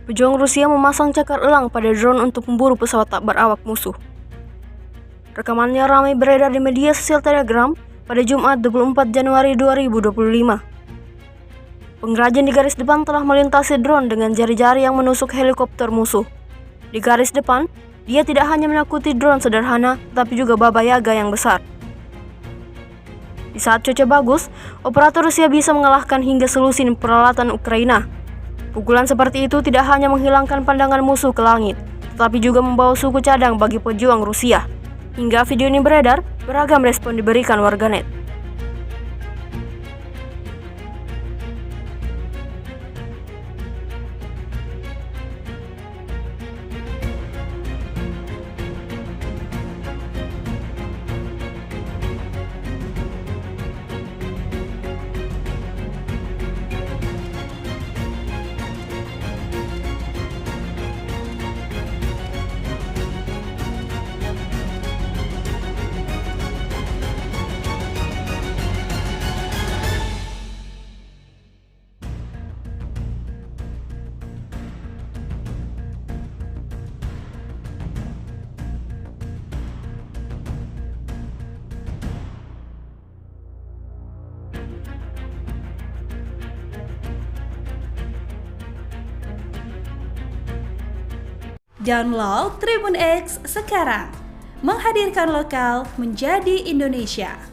Pejuang Rusia memasang cakar elang pada drone untuk memburu pesawat tak berawak musuh. Rekamannya ramai beredar di media sosial Telegram pada Jumat 24 Januari 2025. Pengrajin di garis depan telah melintasi drone dengan jari-jari yang menusuk helikopter musuh. Di garis depan, dia tidak hanya menakuti drone sederhana, tetapi juga Baba Yaga yang besar. Di saat cuaca bagus, operator Rusia bisa mengalahkan hingga selusin peralatan Ukraina. Pukulan seperti itu tidak hanya menghilangkan pandangan musuh ke langit, tetapi juga membawa suku cadang bagi pejuang Rusia. Hingga video ini beredar, beragam respon diberikan warganet. Download Tribun X sekarang, menghadirkan lokal menjadi Indonesia.